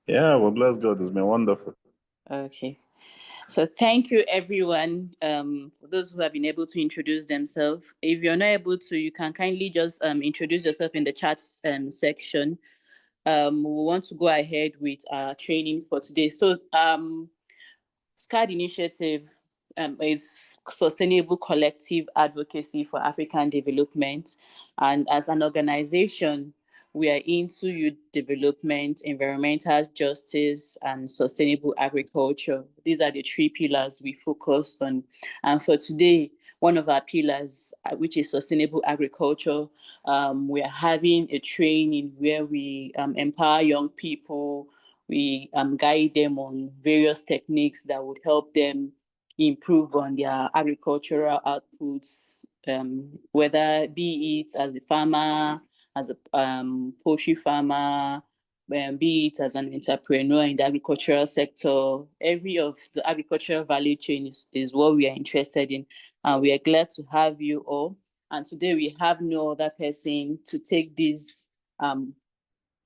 Yeah, well, bless God. It's been wonderful. Okay. So thank you, everyone, for those who have been able to introduce themselves. If you're not able to, you can kindly just introduce yourself in the chat section. We want to go ahead with our training for today. So SCAAD Initiative is Sustainable Collective Advocacy for African Development. And as an organization, we are into youth development, environmental justice, and sustainable agriculture. These are the three pillars we focused on. And for today, one of our pillars, which is sustainable agriculture, we are having a training where we empower young people. We guide them on various techniques that would help them improve on their agricultural outputs, whether be it as a farmer, as a poultry farmer, be it as an entrepreneur in the agricultural sector. Every of the agricultural value chain is what we are interested in. And we are glad to have you all. And today we have no other person to take this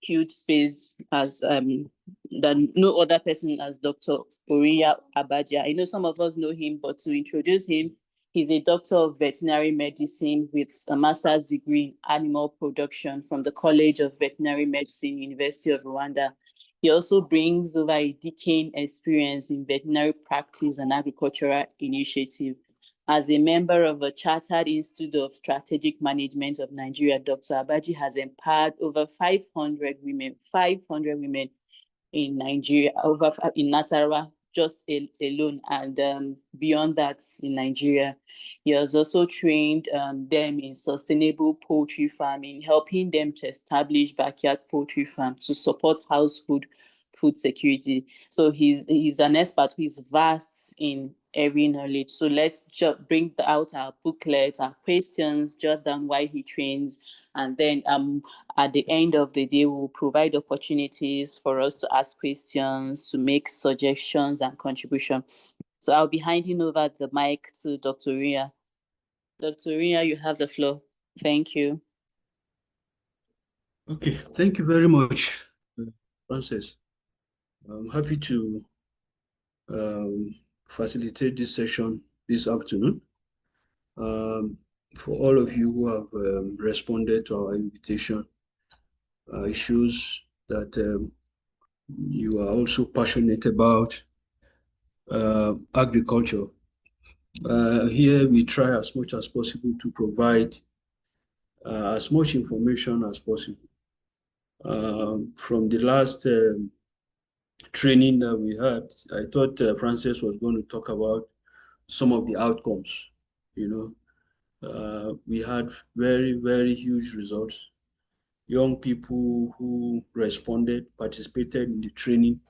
huge space as than no other person as Dr. Oriya Abaja. I know some of us know him, but to introduce him, he's a doctor of veterinary medicine with a master's degree in animal production from the College of Veterinary Medicine, University of Rwanda. He also brings over a decade experience in veterinary practice and agricultural initiative. As a member of a Chartered Institute of Strategic Management of Nigeria, Dr. Abaji has empowered over 500 women in Nigeria, in Nasarawa, just alone, and beyond that in Nigeria. He has also trained them in sustainable poultry farming, helping them to establish backyard poultry farms to support household food security. So he's an expert who is vast in every knowledge. So let's just bring out our booklet, our questions, jot down why he trains, and then at the end of the day, we'll provide opportunities for us to ask questions, to make suggestions and contribution. So I'll be handing over the mic to Dr. Ria. Dr. Ria, you have the floor. Thank you. Okay, thank you very much, Frances. I'm happy to facilitate this session this afternoon. For all of you who have responded to our invitation, it shows that you are also passionate about agriculture. Here we try as much as possible to provide as much information as possible. From the last training that we had, I thought Frances was going to talk about some of the outcomes. We had very, very huge results. Young people who responded, participated in the training.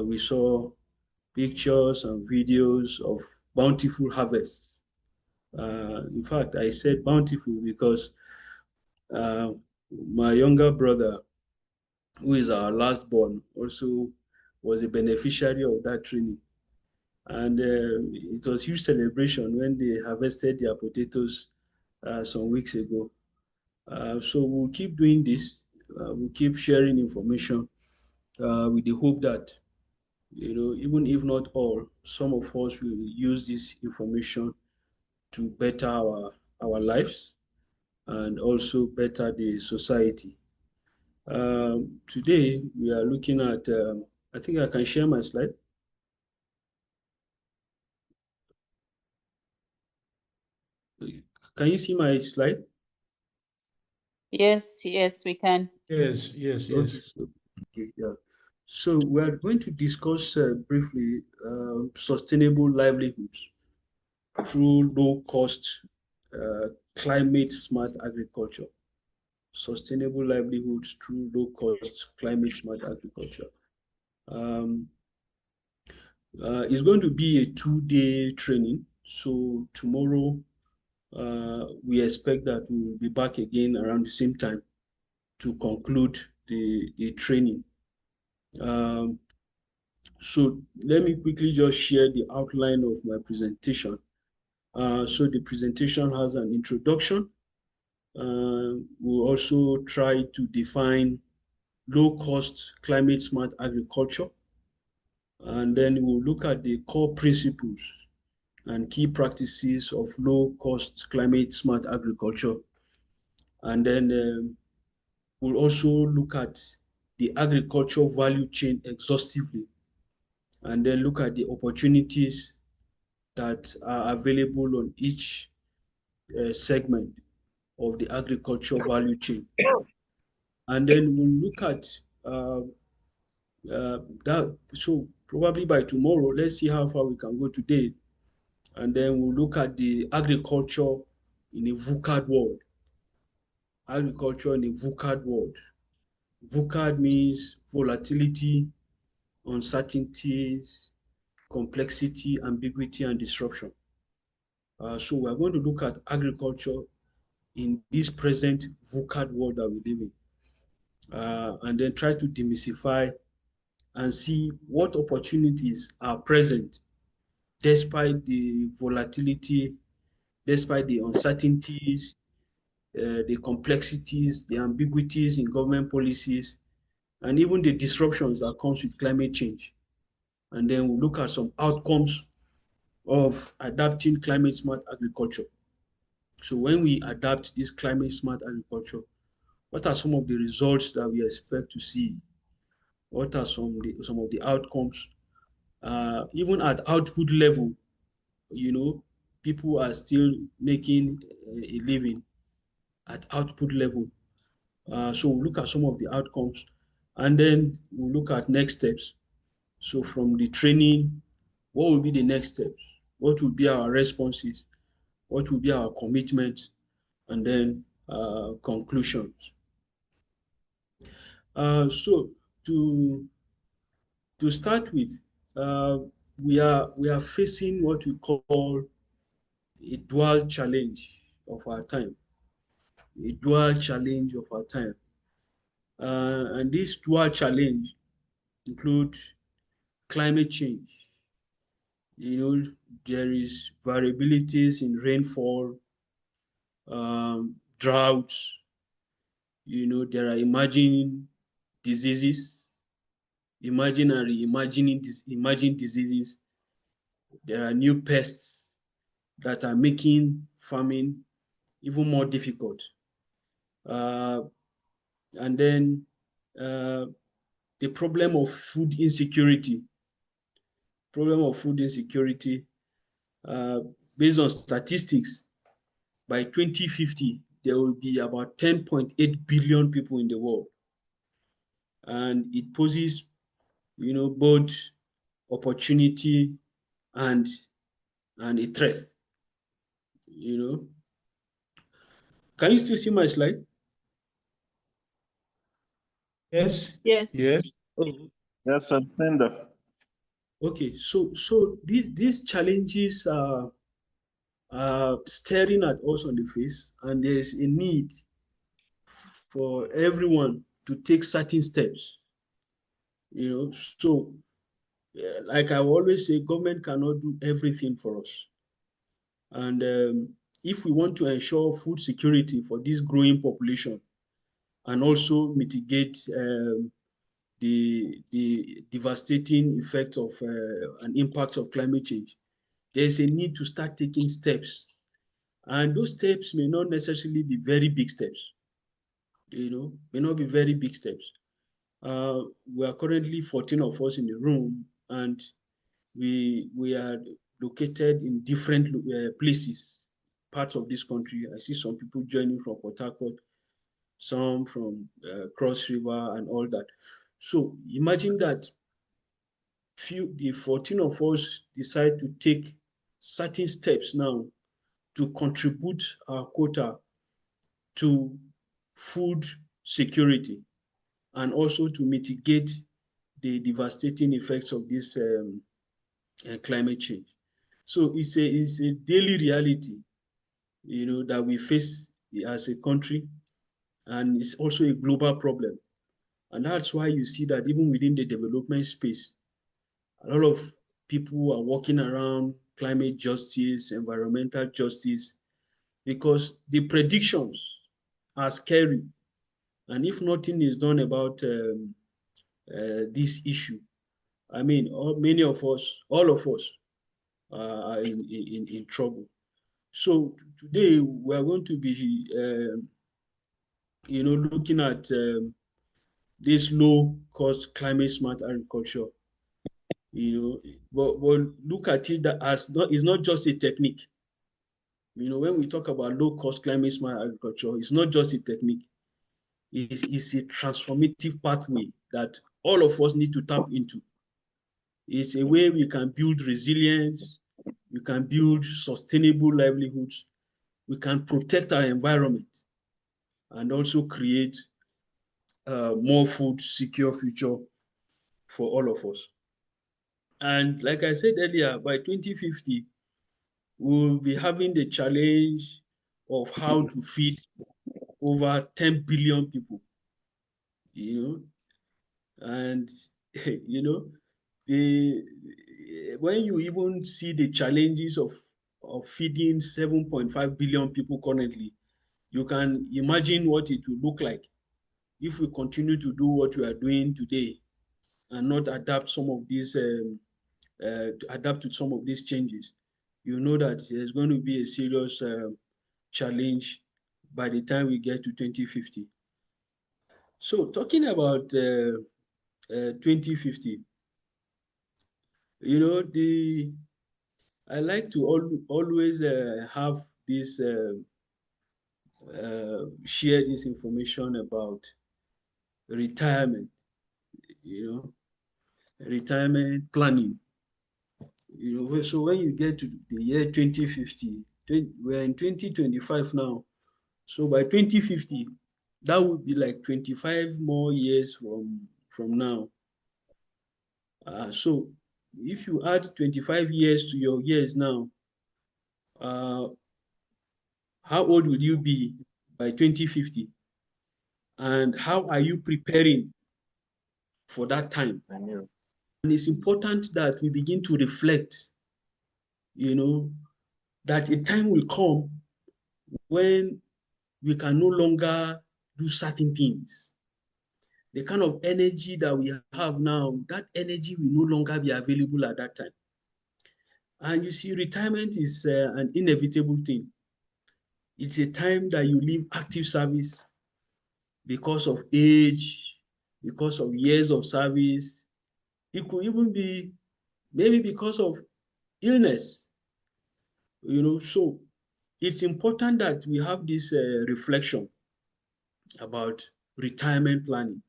We saw pictures and videos of bountiful harvests. In fact, I said bountiful because my younger brother, who is our last born, also was a beneficiary of that training. And it was huge celebration when they harvested their potatoes some weeks ago. So we'll keep doing this. We'll keep sharing information with the hope that, even if not all, some of us will use this information to better our lives and also better the society. Today, we are looking at, I think I can share my slide. Can you see my slide? Yes, we can. Yes. Okay, yeah. So we are going to discuss briefly sustainable livelihoods through low-cost, climate-smart agriculture. Sustainable livelihoods through low-cost, climate-smart agriculture. It's going to be a 2-day training. So tomorrow, we expect that we will be back again around the same time to conclude the training. So let me quickly just share the outline of my presentation. So the presentation has an introduction. We'll also try to define low-cost, climate-smart agriculture. And then we'll look at the core principles and key practices of low-cost, climate-smart agriculture. And then we'll also look at the agricultural value chain exhaustively, and then look at the opportunities that are available on each segment of the agricultural value chain. And then we'll look at that. So probably by tomorrow, let's see how far we can go today. And then we'll look at the agriculture in a VUCAD world. Agriculture in a VUCAD world. VUCAD means volatility, uncertainties, complexity, ambiguity, and disruption. So we're going to look at agriculture in this present VUCAD world that we live in, and then try to demystify and see what opportunities are present despite the volatility, despite the uncertainties, the complexities, the ambiguities in government policies, and even the disruptions that comes with climate change. And then we'll look at some outcomes of adapting climate smart agriculture. So when we adapt this climate smart agriculture, what are some of the results that we expect to see? What are some of the outcomes? Even at output level, people are still making a living at output level. So we'll look at some of the outcomes, and then we'll look at next steps. So from the training, what will be the next steps? What will be our responses? What will be our commitment? And then conclusions. So to start with, we are facing what we call a dual challenge of our time. A dual challenge of our time. And this dual challenge include climate change. There is variabilities in rainfall, droughts. There are emerging diseases, emerging and emerging diseases. There are new pests that are making farming even more difficult. And then the problem of food insecurity. Based on statistics, by 2050, there will be about 10.8 billion people in the world. And it poses, both opportunity and a threat. Can you still see my slide? Yes. Yes. Yes. Oh, Yes, I'm seeing that. okay. So these challenges are staring at us on the face, and there is a need for everyone to take certain steps. So like I always say, government cannot do everything for us. And if we want to ensure food security for this growing population and also mitigate the devastating effect of an impact of climate change, there is a need to start taking steps. And those steps may not necessarily be very big steps, may not be very big steps. We are currently 14 of us in the room, and we are located in different places, parts of this country. I see some people joining from Port Harcourt, some from Cross River and all that. So imagine that the 14 of us decide to take certain steps now to contribute our quota to food security and also to mitigate the devastating effects of this climate change. So it's a daily reality, that we face as a country, and it's also a global problem. And that's why you see that even within the development space, a lot of people are working around climate justice, environmental justice, because the predictions are scary. And if nothing is done about this issue, I mean, many of us, all of us, are in trouble. So today we are going to be, looking at this low-cost, climate-smart agriculture. But look at it that as it's not just a technique. When we talk about low-cost, climate-smart agriculture, it's not just a technique. It's a transformative pathway that all of us need to tap into. It's a way we can build resilience, we can build sustainable livelihoods, we can protect our environment, and also create more food secure future for all of us. And like I said earlier, by 2050, we'll be having the challenge of how to feed over 10 billion people. And when you even see the challenges of feeding 7.5 billion people currently, you can imagine what it will look like if we continue to do what we are doing today and not adapt some of these adapt to some of these changes. You know that there's going to be a serious challenge by the time we get to 2050. So talking about 2050, I like to always have this share this information about retirement, retirement planning. So when you get to the year 2050, we're in 2025 now. So by 2050, that would be like 25 more years from now. So if you add 25 years to your years now, how old will you be by 2050? And how are you preparing for that time? And it's important that we begin to reflect, that a time will come when we can no longer do certain things. The kind of energy that we have now, that energy will no longer be available at that time. And you see, retirement is an inevitable thing. It's a time that you leave active service because of age, because of years of service. It could even be maybe because of illness. So it's important that we have this reflection about retirement planning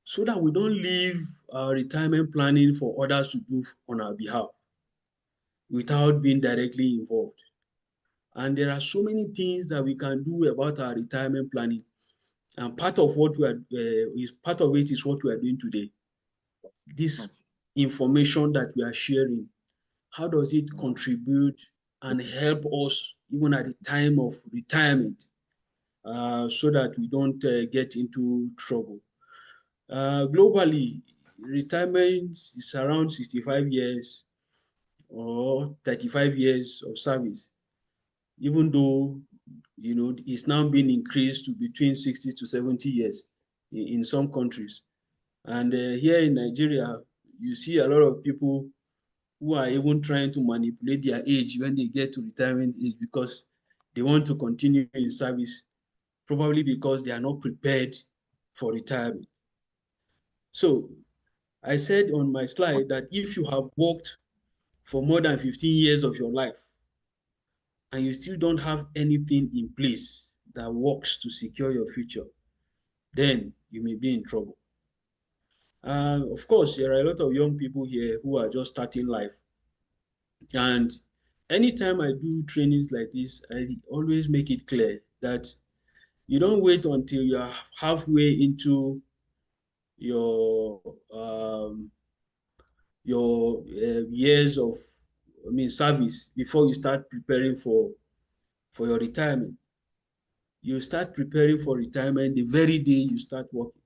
so that we don't leave our retirement planning for others to do on our behalf without being directly involved. And there are so many things that we can do about our retirement planning. And part of what we are part of it is what we are doing today. This information that we are sharing, how does it contribute and help us even at the time of retirement, so that we don't get into trouble? Globally, retirement is around 65 years or 35 years of service, even though it's now being increased to between 60 to 70 years in some countries. And here in Nigeria, you see a lot of people who are even trying to manipulate their age when they get to retirement age because they want to continue in service, probably because they are not prepared for retirement. So I said on my slide that if you have worked for more than 15 years of your life and you still don't have anything in place that works to secure your future, then you may be in trouble. Of course, there are a lot of young people here who are just starting life. And anytime I do trainings like this, I always make it clear that you don't wait until you're halfway into your years of service before you start preparing for your retirement. You start preparing for retirement the very day you start working.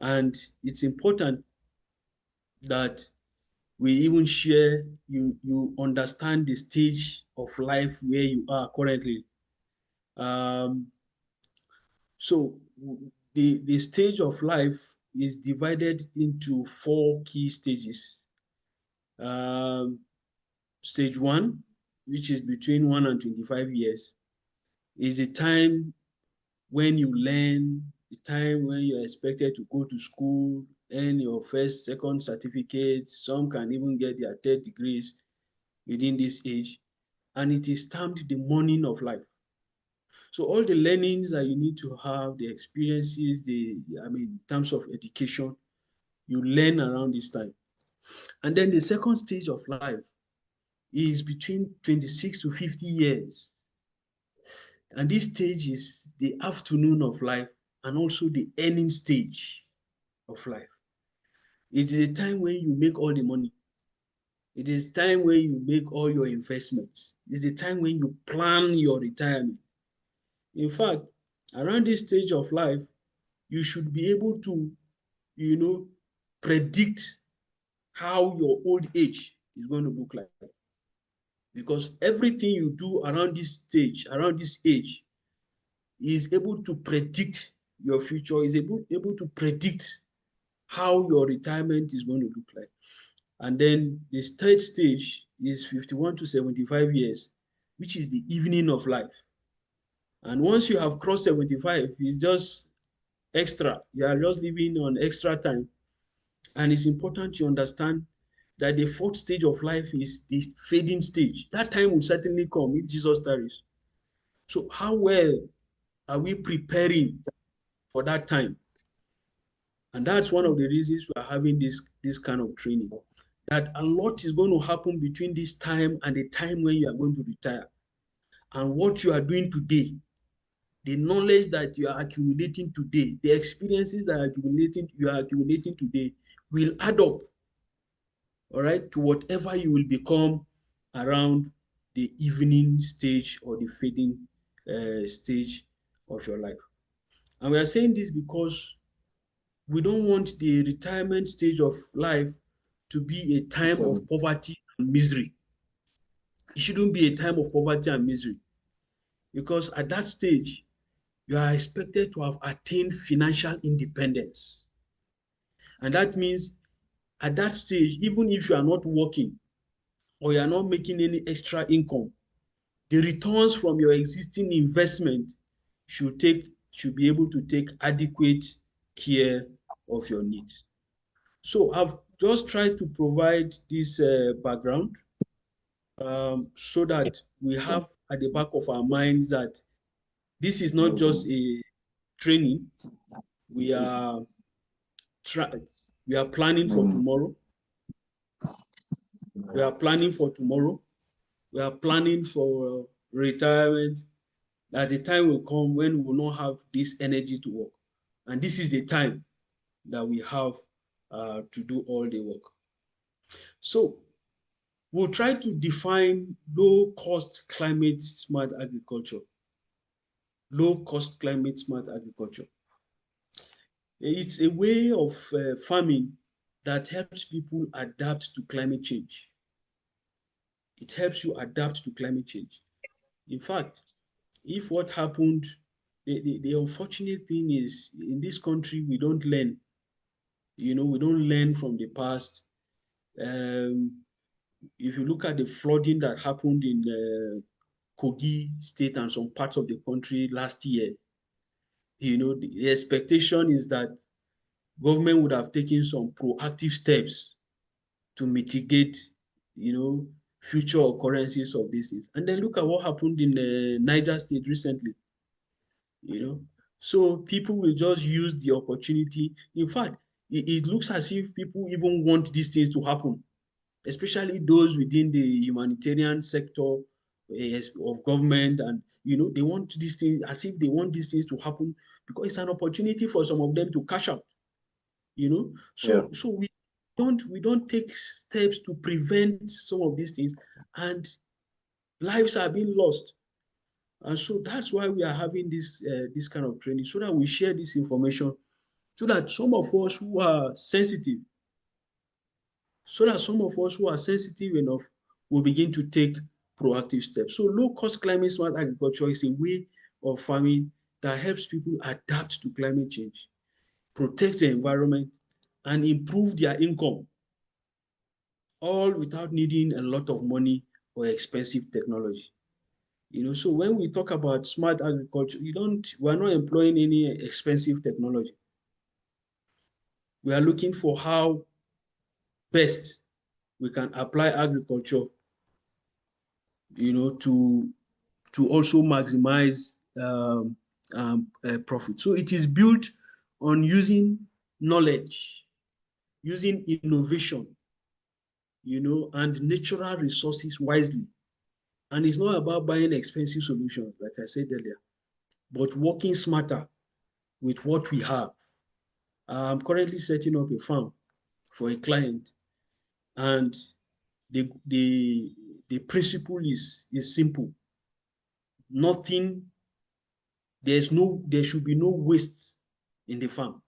And it's important that we even share, you understand the stage of life where you are currently. So the stage of life is divided into 4 key stages. Stage 1, which is between 1 and 25 years, is the time when you learn, the time when you're expected to go to school, earn your first, second certificate. Some can even get their third degrees within this age. And it is termed the morning of life. So all the learnings that you need to have, the experiences, in terms of education, you learn around this time. And then the second stage of life is between 26 to 50 years. And this stage is the afternoon of life and also the earning stage of life. It is a time when you make all the money. It is time when you make all your investments. It's the time when you plan your retirement. In fact, around this stage of life, you should be able to, predict how your old age is going to look like. Because everything you do around this stage, around this age, is able to predict your future, is able to predict how your retirement is going to look like. And then the third stage is 51 to 75 years, which is the evening of life. And once you have crossed 75, it's just extra. You are just living on extra time. And it's important to understand that the fourth stage of life is the fading stage. That time will certainly come if Jesus tarries. So how well are we preparing for that time? And that's one of the reasons we are having this kind of training. That a lot is going to happen between this time and the time when you are going to retire. And what you are doing today, the knowledge that you are accumulating today, the experiences that you are accumulating today will add up, all right, to whatever you will become around the evening stage or the fading stage of your life. And we are saying this because we don't want the retirement stage of life to be a time of poverty and misery. It shouldn't be a time of poverty and misery, because at that stage, you are expected to have attained financial independence. And that means at that stage, even if you are not working or you are not making any extra income, the returns from your existing investment should be able to take adequate care of your needs. So I've just tried to provide this background so that we have at the back of our minds that this is not just a training. We are planning for tomorrow. We are planning for tomorrow. We are planning for retirement. That the time will come when we will not have this energy to work. And this is the time that we have to do all the work. So we'll try to define low-cost climate smart agriculture. Low-cost climate smart agriculture. It's a way of farming that helps people adapt to climate change. It helps you adapt to climate change. In fact, if what happened, the unfortunate thing is in this country, we don't learn. We don't learn from the past. If you look at the flooding that happened in Kogi State and some parts of the country last year, the expectation is that government would have taken some proactive steps to mitigate, future occurrences of these things. And then look at what happened in Niger State recently, So people will just use the opportunity. In fact, it looks as if people even want these things to happen, especially those within the humanitarian sector of government. And, they want these things as if they want these things to happen because it's an opportunity for some of them to cash out, So we don't take steps to prevent some of these things, and lives are being lost. And so that's why we are having this kind of training, so that we share this information, so that some of us who are sensitive enough will begin to take proactive steps. So low-cost climate smart agriculture is a way of farming that helps people adapt to climate change, protect the environment, and improve their income, all without needing a lot of money or expensive technology. So when we talk about smart agriculture, we're not employing any expensive technology. We are looking for how best we can apply agriculture, to also maximize profit. So it is built on using knowledge, using innovation, and natural resources wisely. And it's not about buying expensive solutions, like I said earlier, but working smarter with what we have. I'm currently setting up a farm for a client, and the principle is simple. There should be no waste in the farm.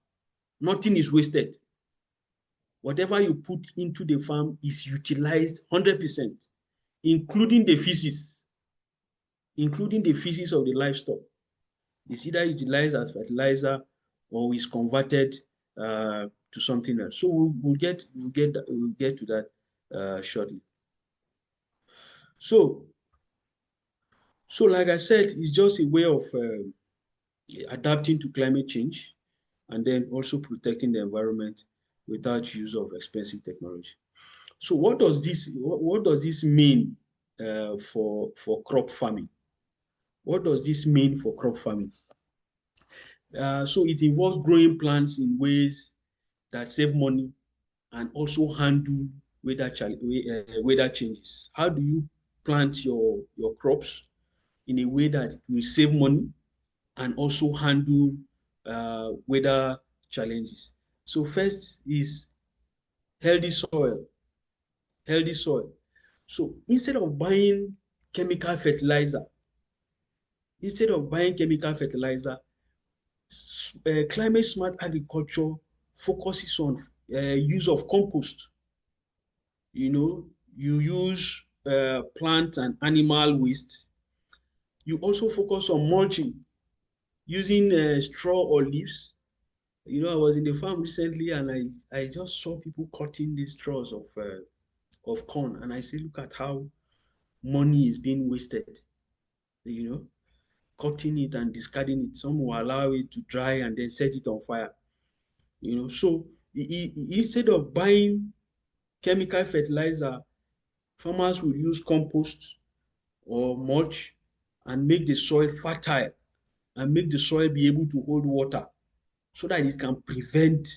Nothing is wasted. Whatever you put into the farm is utilized 100%, including the feces of the livestock. It's either utilized as fertilizer or is converted to something else. So we'll get to that shortly. So like I said, it's just a way of adapting to climate change, and then also protecting the environment without use of expensive technology. So what does this mean for crop farming? What does this mean for crop farming? So it involves growing plants in ways that save money and also handle weather changes. How do you plant your crops in a way that will save money and also handle weather challenges? So first is healthy soil. So instead of buying chemical fertilizer, climate smart agriculture focuses on use of compost. You use plant and animal waste. You also focus on mulching, using straw or leaves. I was in the farm recently, and I just saw people cutting these straws of corn, and I say, look at how money is being wasted. Cutting it and discarding it. Some will allow it to dry and then set it on fire. So instead of buying chemical fertilizer, farmers will use compost or mulch and make the soil fertile and make the soil be able to hold water so that it can prevent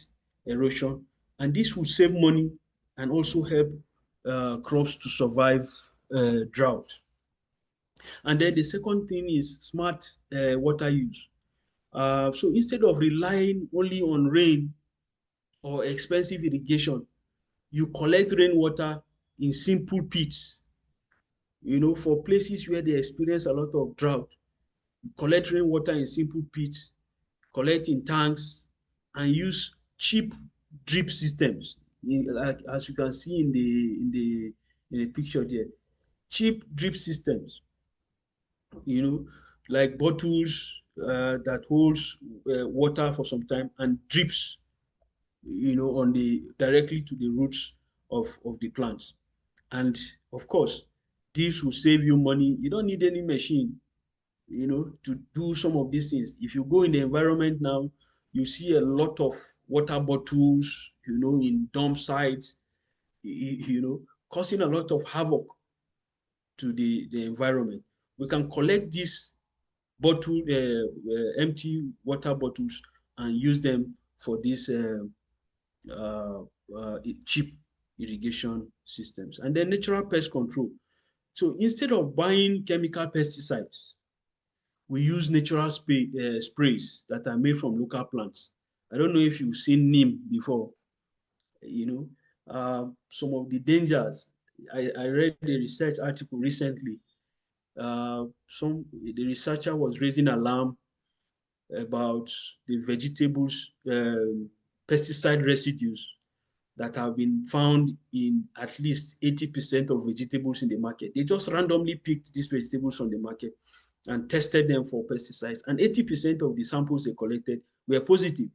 erosion. And this will save money and also help crops to survive drought. And then the second thing is smart water use. So instead of relying only on rain or expensive irrigation, you collect rainwater in simple pits. For places where they experience a lot of drought, you collect rainwater in simple pits, collect in tanks, and use cheap drip systems. Like as you can see in the picture there, cheap drip systems. Like bottles that holds water for some time and drips, directly to the roots of the plants. And of course, this will save you money. You don't need any machine, to do some of these things. If you go in the environment now, you see a lot of water bottles, in dump sites, causing a lot of havoc to the environment. We can collect these empty water bottles and use them for these cheap irrigation systems. And then natural pest control. So instead of buying chemical pesticides, we use natural sprays that are made from local plants. I don't know if you've seen neem before. Some of the dangers. I read a research article recently. The researcher was raising alarm about the vegetables pesticide residues that have been found in at least 80% of vegetables in the market. They just randomly picked these vegetables from the market and tested them for pesticides. And 80% of the samples they collected were positive.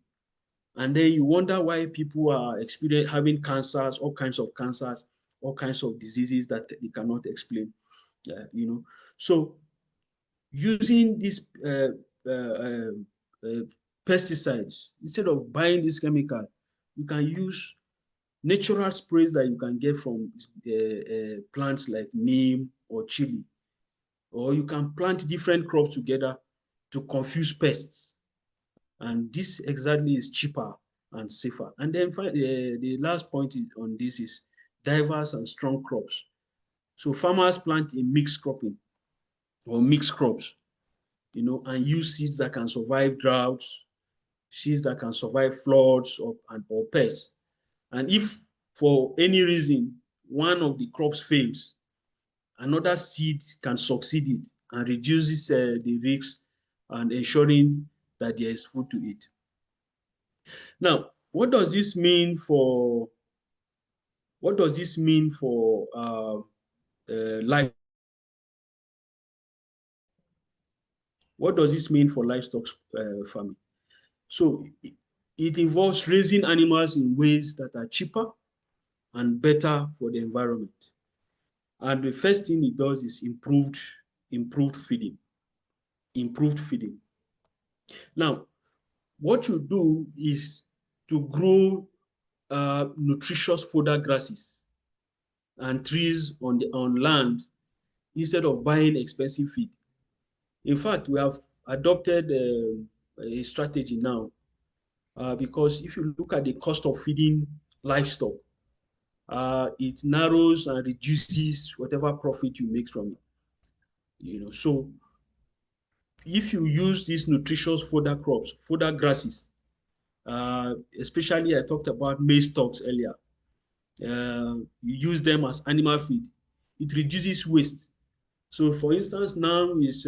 And then you wonder why people are having cancers, all kinds of cancers, all kinds of diseases that they cannot explain. So using these pesticides, instead of buying this chemical, you can use natural sprays that you can get from plants like neem or chili, or you can plant different crops together to confuse pests. And this exactly is cheaper and safer. And then the last point on this is diverse and strong crops. So farmers plant in mixed cropping or mixed crops, and use seeds that can survive droughts, seeds that can survive floods or pests. And if for any reason one of the crops fails, another seed can succeed it and reduces the risks and ensuring that there is food to eat. Now, what does this mean for life? What does this mean for livestock farming? So it involves raising animals in ways that are cheaper and better for the environment. And the first thing it does is improved feeding. Now, what you do is to grow nutritious fodder grasses and trees on land instead of buying expensive feed. In fact, we have adopted a strategy now because if you look at the cost of feeding livestock, it narrows and reduces whatever profit you make from it. So if you use these nutritious fodder crops, fodder grasses, especially I talked about maize stalks earlier, you use them as animal feed, it reduces waste. So for instance, now is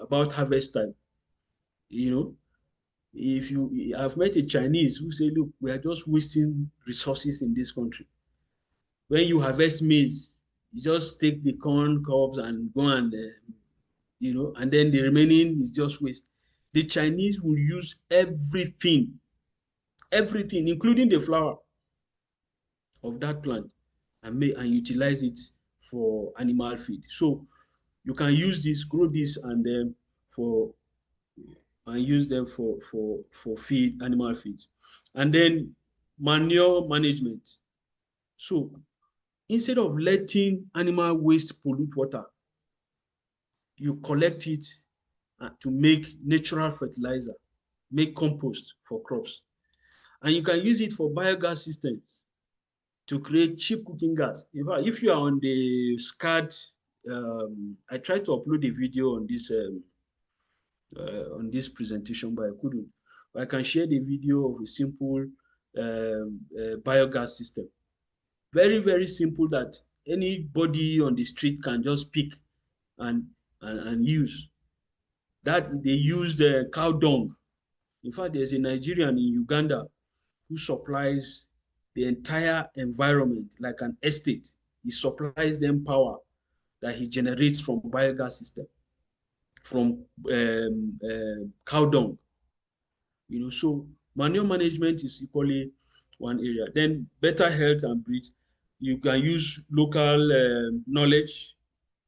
about harvest time. I've met a Chinese who say, look, we are just wasting resources in this country. When you harvest maize, you just take the corn cobs and go and and then the remaining is just waste. The Chinese will use everything, including the flower of that plant, and utilize it for animal feed. So you can use this, grow this, and then use them for feed, animal feed. And then manure management. So instead of letting animal waste pollute water, you collect it to make natural fertilizer, make compost for crops. And you can use it for biogas systems to create cheap cooking gas. In fact, if you are on the SCAAD, I tried to upload a video on this presentation, but I couldn't. But I can share the video of a simple biogas system. Very, very simple that anybody on the street can just pick and use. That they use the cow dung. In fact, there's a Nigerian in Uganda who supplies the entire environment like an estate. He supplies them power that he generates from biogas system, from cow dung. So manure management is equally one area. Then better health and breed. You can use local knowledge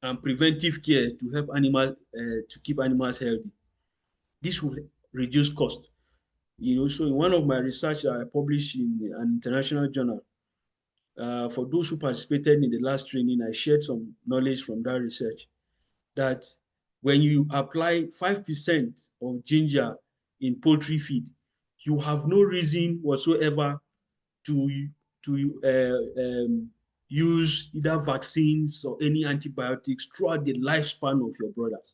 and preventive care to help animals to keep animals healthy. This will reduce cost. So in one of my research that I published in an international journal, for those who participated in the last training, I shared some knowledge from that research that when you apply 5% of ginger in poultry feed, you have no reason whatsoever to use either vaccines or any antibiotics throughout the lifespan of your brothers.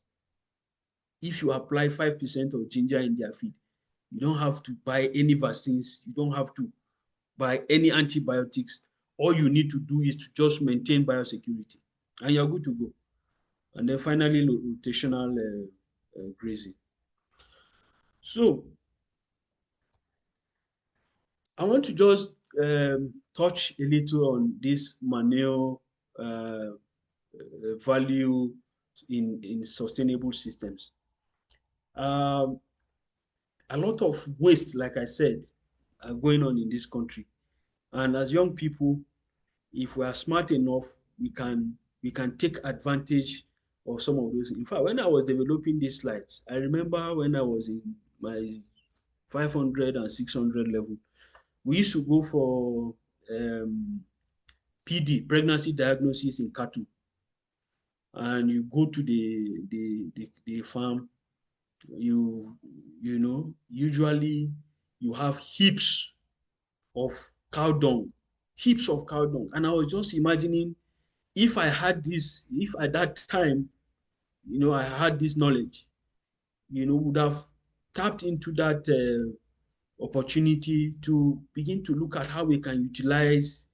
If you apply 5% of ginger in their feed, you don't have to buy any vaccines. You don't have to buy any antibiotics. All you need to do is to just maintain biosecurity, and you're good to go. And then finally, rotational grazing. So I want to just touch a little on this manure value in sustainable systems. A lot of waste, like I said, are going on in this country. And as young people, if we are smart enough, we can take advantage of some of those. In fact, when I was developing these slides, I remember when I was in my 500 and 600 level, we used to go for PD, pregnancy diagnosis in cattle. And you go to the farm, you know, usually you have heaps of cow dung, And I was just imagining, if I had this, if at that time, you know, I had this knowledge, you know, would have tapped into that opportunity to begin to look at how we can utilize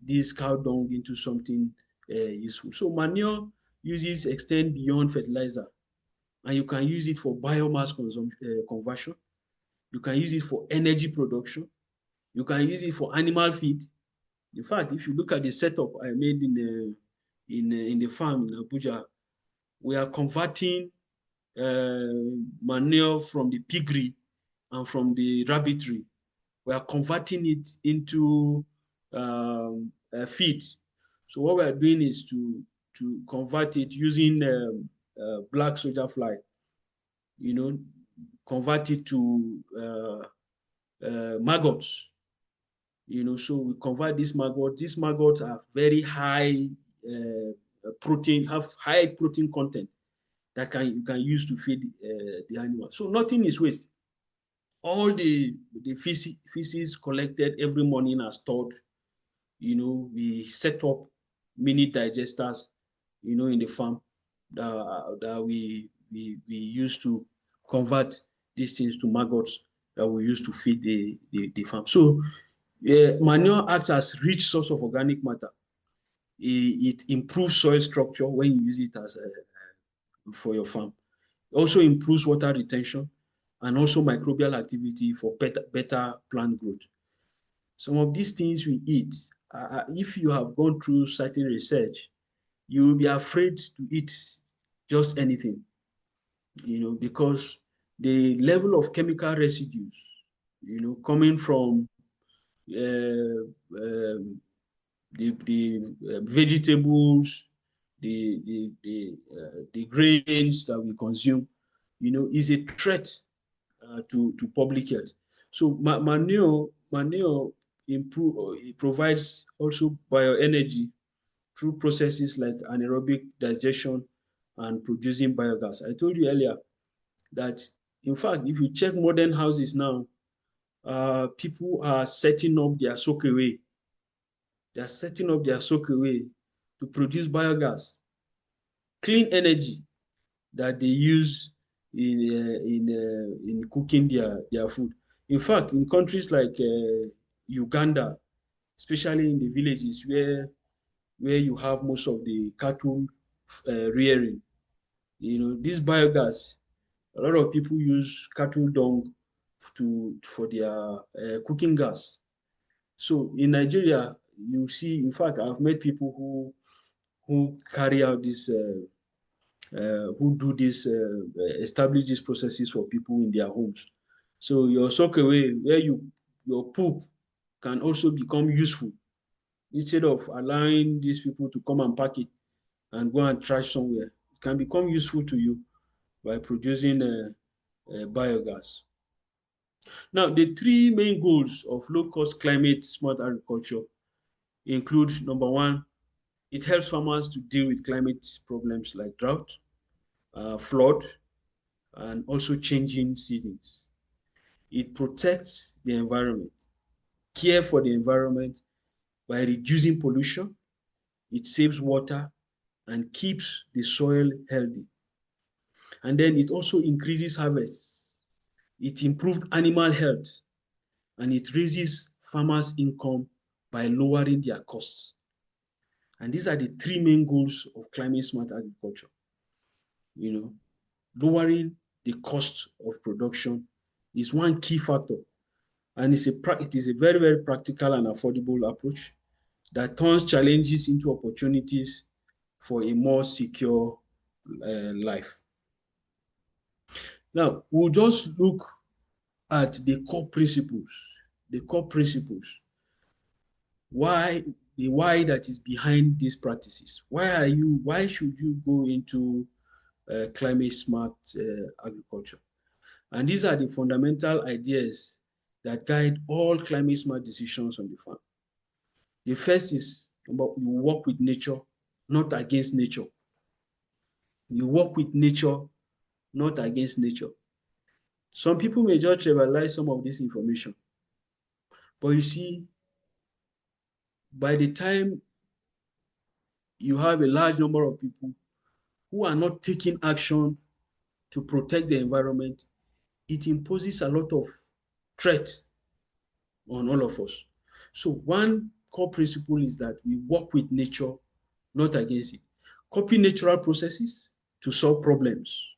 this cow dung into something useful. So manure uses extend beyond fertilizer, and you can use it for biomass conversion. You can use it for energy production. You can use it for animal feed. In fact, if you look at the setup I made in the farm in Abuja, we are converting manure from the piggery and from the rabbitry. We are converting it into feed. So what we are doing is to convert it using black soldier fly, you know, convert it to maggots, you know. So we convert these maggots. These maggots are very high protein, have high protein content that you can use to feed the animal. So nothing is waste. All the feces collected every morning are stored. You know, we set up mini digesters, you know, in the farm that we use to convert these things to maggots that we use to feed the farm. So manure acts as rich source of organic matter. It improves soil structure when you use it as for your farm. It also improves water retention and also microbial activity for better plant growth. Some of these things we eat, if you have gone through certain research, you will be afraid to eat just anything, you know, because the level of chemical residues, you know, coming from the vegetables, the grains that we consume, you know, is a threat to public health. So manure it provides also bioenergy through processes like anaerobic digestion and producing biogas. I told you earlier that, in fact, if you check modern houses now, people are setting up their soakaway. They are setting up their soakaway to produce biogas, clean energy that they use in cooking their food. In fact, in countries like Uganda, especially in the villages where you have most of the cattle rearing, you know, this biogas, a lot of people use cattle dung for their cooking gas. So in Nigeria, you see, in fact, I've met people who carry out this, who do this, establish these processes for people in their homes. So your soakaway, where your poop can also become useful, instead of allowing these people to come and pack it and go and trash somewhere. It can become useful to you by producing biogas. Now, the three main goals of low-cost climate smart agriculture include: number one, it helps farmers to deal with climate problems like drought, flood, and also changing seasons. It protects the environment, care for the environment by reducing pollution. It saves water and keeps the soil healthy. And then it also increases harvests. It improves animal health, and it raises farmers' income by lowering their costs. And these are the three main goals of climate smart agriculture. You know, lowering the cost of production is one key factor, and it is a very, very practical and affordable approach that turns challenges into opportunities for a more secure life. Now, we'll just look at the core principles, why that is behind these practices. Why should you go into climate smart agriculture? And these are the fundamental ideas that guide all climate smart decisions on the farm. The first is you work with nature, not against nature. You work with nature, not against nature. Some people may just trivialize some of this information. But you see, by the time you have a large number of people who are not taking action to protect the environment, it imposes a lot of threat on all of us. So one core principle is that we work with nature, not against it. Copy natural processes to solve problems.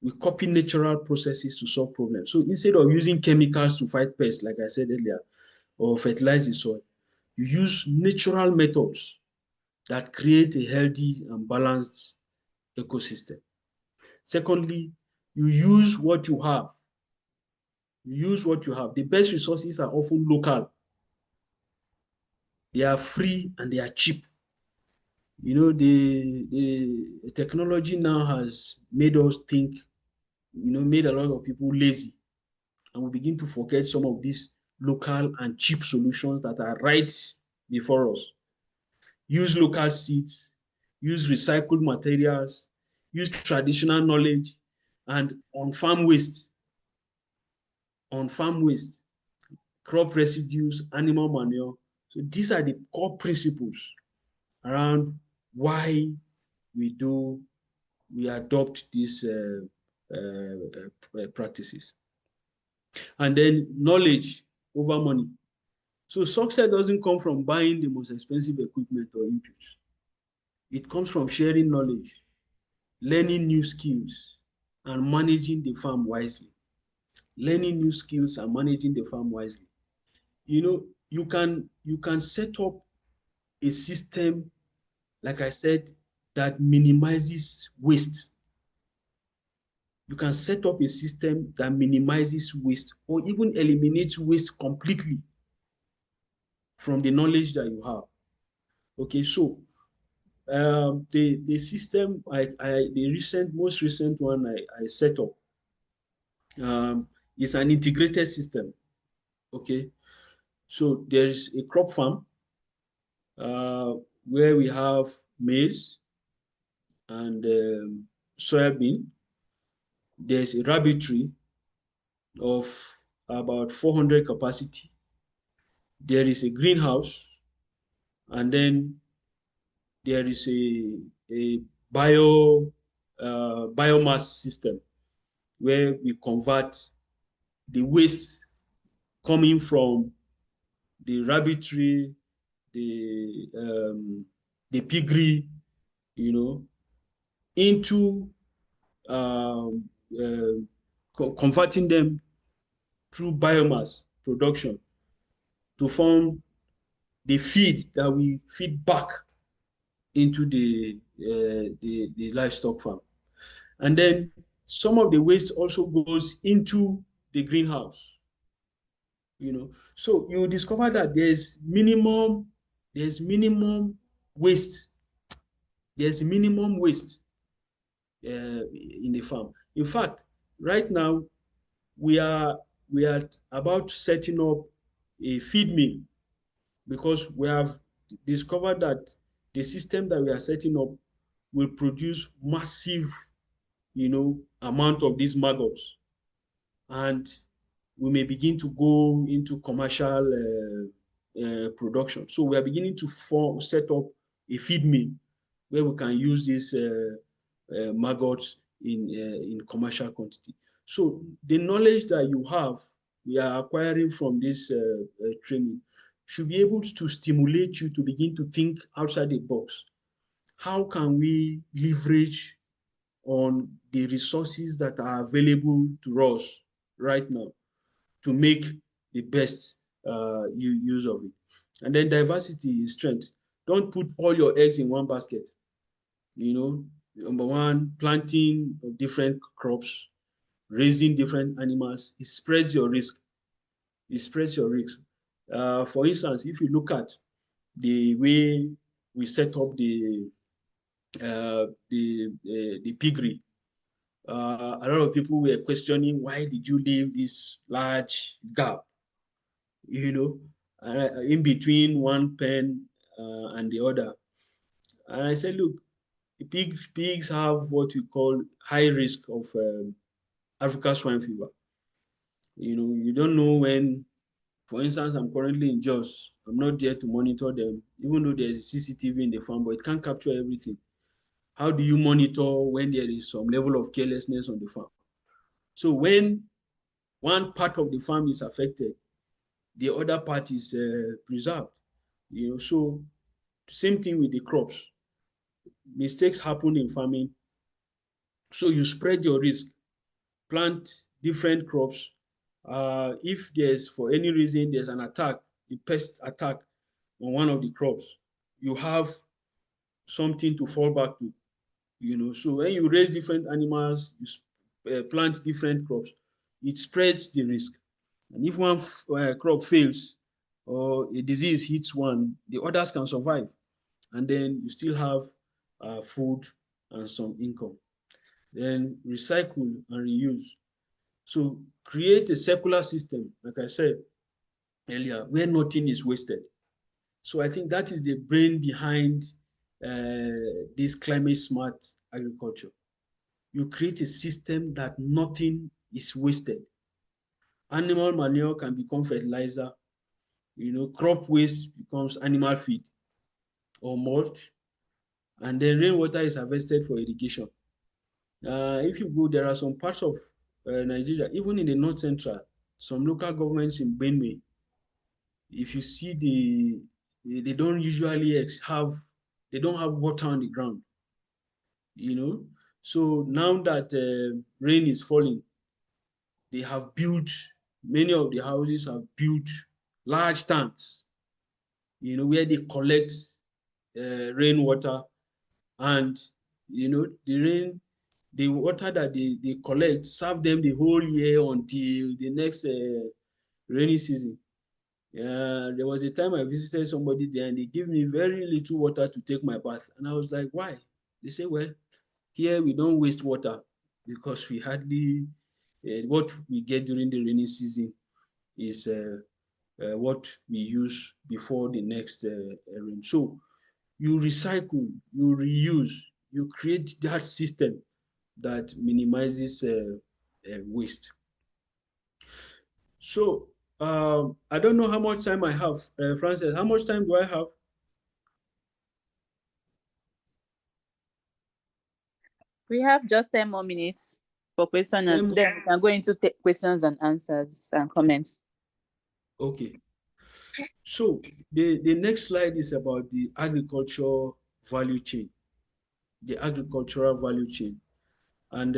We copy natural processes to solve problems. So instead of using chemicals to fight pests, like I said earlier, or fertilize the soil, you use natural methods that create a healthy and balanced ecosystem. Secondly, you use what you have. You use what you have. The best resources are often local. They are free and they are cheap. You know, the technology now has made us think, made a lot of people lazy. And we begin to forget some of these local and cheap solutions that are right before us. Use local seeds, use recycled materials, use traditional knowledge, and on-farm waste, crop residues, animal manure. So these are the core principles around why we adopt these practices. And then knowledge over money. So success doesn't come from buying the most expensive equipment or inputs. It comes from sharing knowledge, learning new skills, and managing the farm wisely. Learning new skills and managing the farm wisely. You can set up a system, like I said, that minimizes waste. You can set up a system that minimizes waste or even eliminates waste completely from the knowledge that you have. Okay, so the system the most recent one I set up is an integrated system. Okay, so there's a crop farm where we have maize and soybean. There's a rabbitry of about 400 capacity. There is a greenhouse, and then there is a biomass system where we convert the waste coming from the rabbitry, the piggery, into converting them through biomass production to form the feed that we feed back into the livestock farm. And then some of the waste also goes into the greenhouse. So you discover that there's minimum waste. There's minimum waste in the farm. In fact, right now we are about setting up a feed mill, because we have discovered that the system that we are setting up will produce massive, amount of these maggots, and we may begin to go into commercial production. So we are beginning to set up a feed mill where we can use these maggots in commercial quantity. So the knowledge that you have, we are acquiring from this training, should be able to stimulate you to begin to think outside the box. How can we leverage on the resources that are available to us right now to make the best use of it? And then diversity is strength. Don't put all your eggs in one basket. Number one, planting of different crops, raising different animals. It spreads your risk. It spreads your risk. For instance, if you look at the way we set up the piggery, a lot of people were questioning, why did you leave this large gap, in between one pen and the other? And I said, look, pigs have what we call high risk of African swine fever. You don't know when. For instance, I'm currently in Jos. I'm not there to monitor them, even though there's CCTV in the farm, but it can't capture everything. How do you monitor when there is some level of carelessness on the farm? So when one part of the farm is affected, the other part is preserved. So same thing with the crops. Mistakes happen in farming, so you spread your risk. Plant different crops. If there's, for any reason, there's an attack, a pest attack on one of the crops, you have something to fall back to. So when you raise different animals, you plant different crops, it spreads the risk. And if one crop fails or a disease hits one, the others can survive. And then you still have food and some income. Then recycle and reuse. So create a circular system, like I said earlier, where nothing is wasted. So I think that is the brain behind this climate smart agriculture. You create a system that nothing is wasted. Animal manure can become fertilizer. Crop waste becomes animal feed or mulch. And then rainwater is harvested for irrigation. If you go, there are some parts of Nigeria, even in the north central, some local governments in Benue, if you see they don't usually they don't have water on the ground. So now that rain is falling, they have built, many of the houses have built large tanks, where they collect rainwater, and the water that they collect serve them the whole year until the next rainy season. There was a time I visited somebody there, and they gave me very little water to take my bath, and I was like, why? They say, well, here we don't waste water because we hardly what we get during the rainy season is what we use before the next rain. So you recycle, you reuse, you create that system that minimizes waste. So I don't know how much time I have. Frances, how much time do I have? We have just 10 more minutes for questions, and then we can go into questions and answers and comments. Okay. So the next slide is about the agricultural value chain, the agricultural value chain. And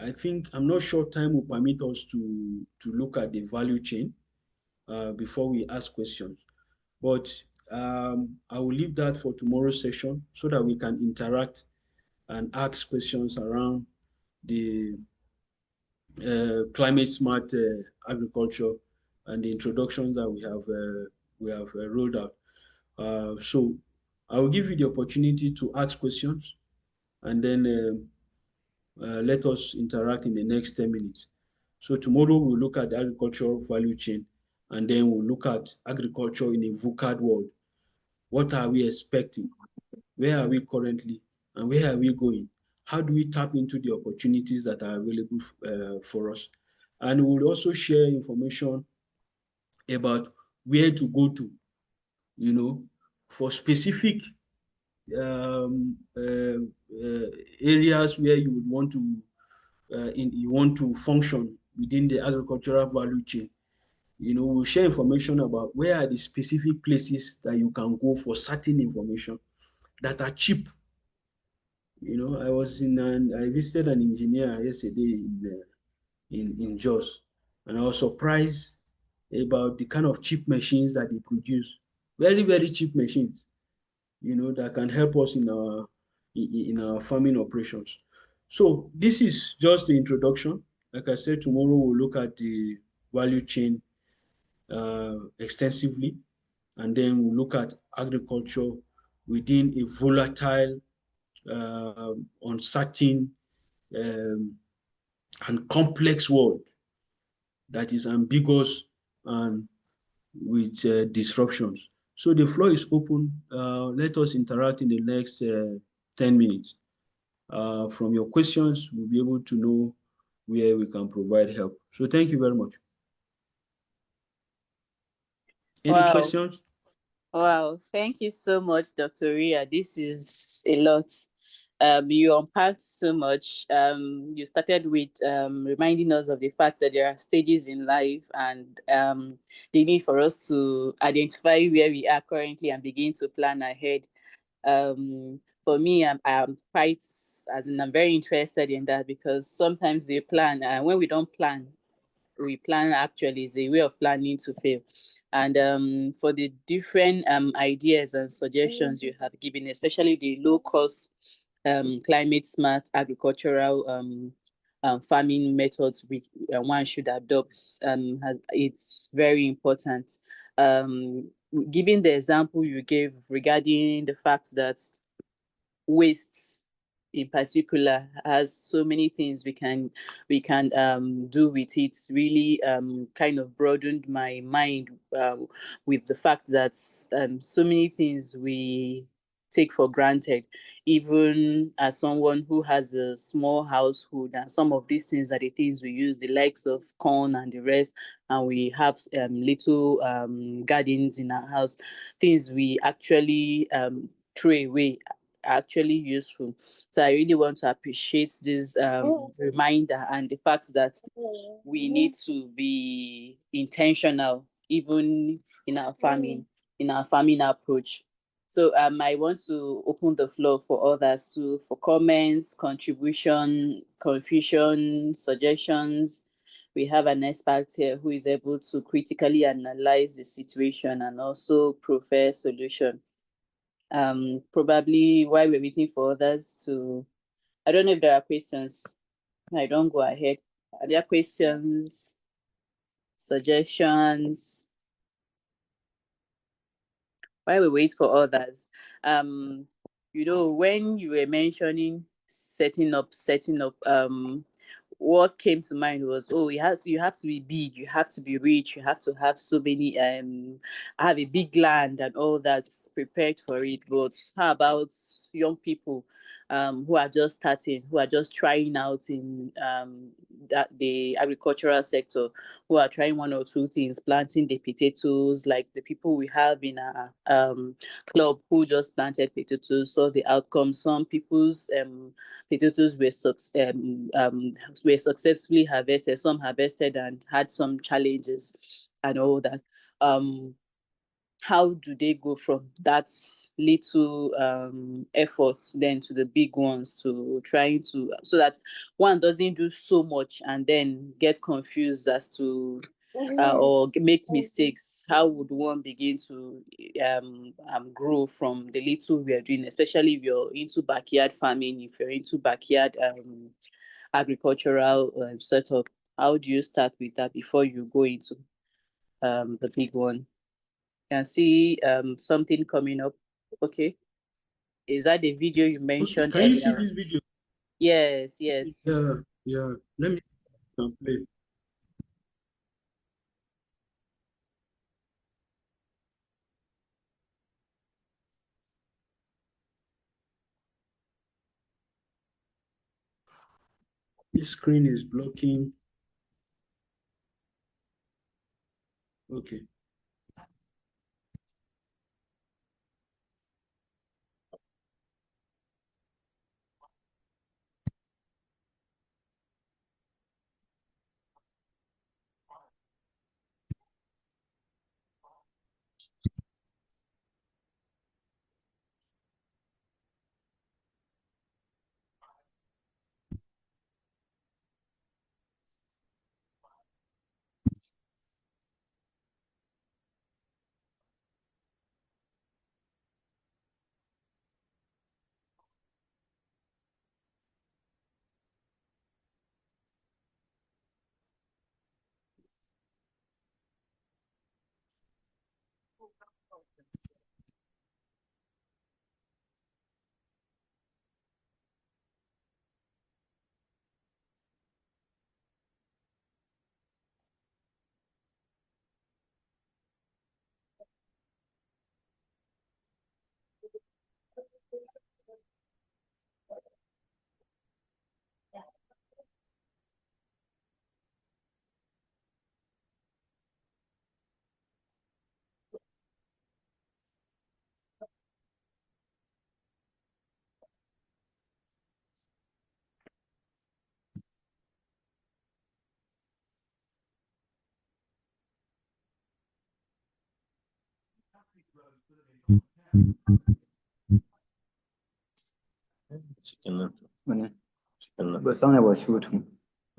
I think, I'm not sure time will permit us to look at the value chain before we ask questions. But I will leave that for tomorrow's session so that we can interact and ask questions around the climate smart agriculture and the introductions that we have rolled out. So I will give you the opportunity to ask questions, and then let us interact in the next 10 minutes. So tomorrow we'll look at the agricultural value chain, and then we'll look at agriculture in a VUCAD world. What are we expecting? Where are we currently? And where are we going? How do we tap into the opportunities that are available for us? And we'll also share information about where to go to, for specific areas where you would want to function within the agricultural value chain. We'll share information about where are the specific places that you can go for certain information that are cheap. I visited an engineer yesterday in Jos, and I was surprised about the kind of cheap machines that they produce. Very, very cheap machines, that can help us in our in our farming operations. So this is just the introduction. Like I said, tomorrow we'll look at the value chain extensively, and then we'll look at agriculture within a volatile, uncertain, um, and complex world that is ambiguous and with disruptions. So the floor is open. Let us interact in the next 10 minutes. From your questions, we'll be able to know where we can provide help. So thank you very much. Any Wow. questions? Wow. Thank you so much, Dr. Ria. This is a lot. You unpacked so much. You started with reminding us of the fact that there are stages in life and the need for us to identify where we are currently and begin to plan ahead. For me, I'm quite, as in, I'm very interested in that because sometimes we plan, and when we don't plan, we plan actually is a way of planning to fail. And for the different ideas and suggestions you have given, especially the low cost, climate smart agricultural farming methods one should adopt, it's very important. Given the example you gave regarding the fact that waste in particular has so many things we can do with it, really kind of broadened my mind with the fact that so many things we take for granted, even as someone who has a small household, and some of these things are the things we use, the likes of corn and the rest, and we have little gardens in our house, things we actually throw away, actually useful. So I really want to appreciate this reminder and the fact that we need to be intentional even in our farming approach. So I want to open the floor for others to for comments, contribution, confusion, suggestions. We have an expert here who is able to critically analyze the situation and also prefer solution. Probably while we're waiting for others to, I don't know if there are questions. I don't go ahead. Are there questions, suggestions? While we wait for others, when you were mentioning setting up, what came to mind was, oh, you have to be big, you have to be rich, you have to have so many have a big land and all that's prepared for it. But how about young people who are just starting, who are just trying out in that the agricultural sector, who are trying one or two things, planting the potatoes, like the people we have in our club who just planted potatoes, saw the outcome. Some people's potatoes were successfully harvested, some harvested and had some challenges and all that. How do they go from that little effort then to the big ones, to trying to, so that one doesn't do so much and then get confused as to or make mistakes? How would one begin to grow from the little we are doing, especially if you're into backyard farming, if you're into backyard agricultural setup? How do you start with that before you go into the big one? Can see something coming up. Okay. Is that the video you Okay, mentioned can you see earlier? this video? Yes, yes. Yeah. Let me play. This screen is blocking. Okay. Chicken. Mana? Chicken. Ba sana ba shi mutum.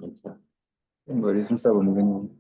Okay. Yan bari sun saba mu gani.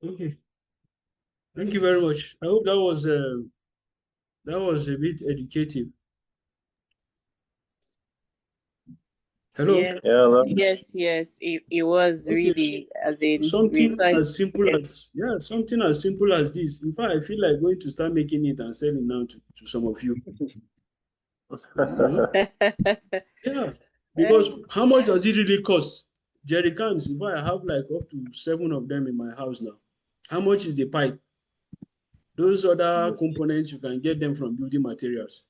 Okay. Thank you very much. I hope that was a bit educative. Hello. Yeah. Yeah, Yes. It was Okay, so really as in something research. as simple as something as simple as this. In fact, I feel like going to start making it and selling now to some of you. You know? Yeah, because how much does it really cost? Jerry cans, if I have like up to 7 of them in my house now, how much is the pipe? Those other Yes. components, you can get them from building materials.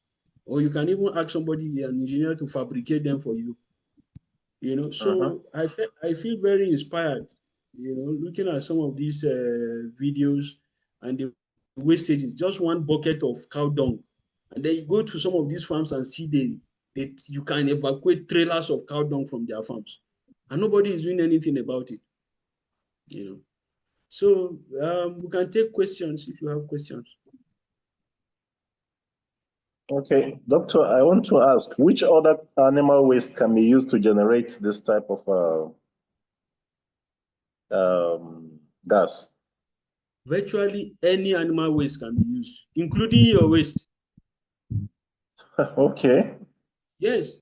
Or you can even ask somebody, an engineer, to fabricate them for you. You know, so I feel very inspired, you know, looking at some of these videos and the wastages, just one bucket of cow dung. And then you go to some of these farms and see you can evacuate trailers of cow dung from their farms. And nobody is doing anything about it, you know. So we can take questions if you have questions. Okay, doctor, I want to ask, which other animal waste can be used to generate this type of gas? Virtually any animal waste can be used, including your waste. Okay. Yes.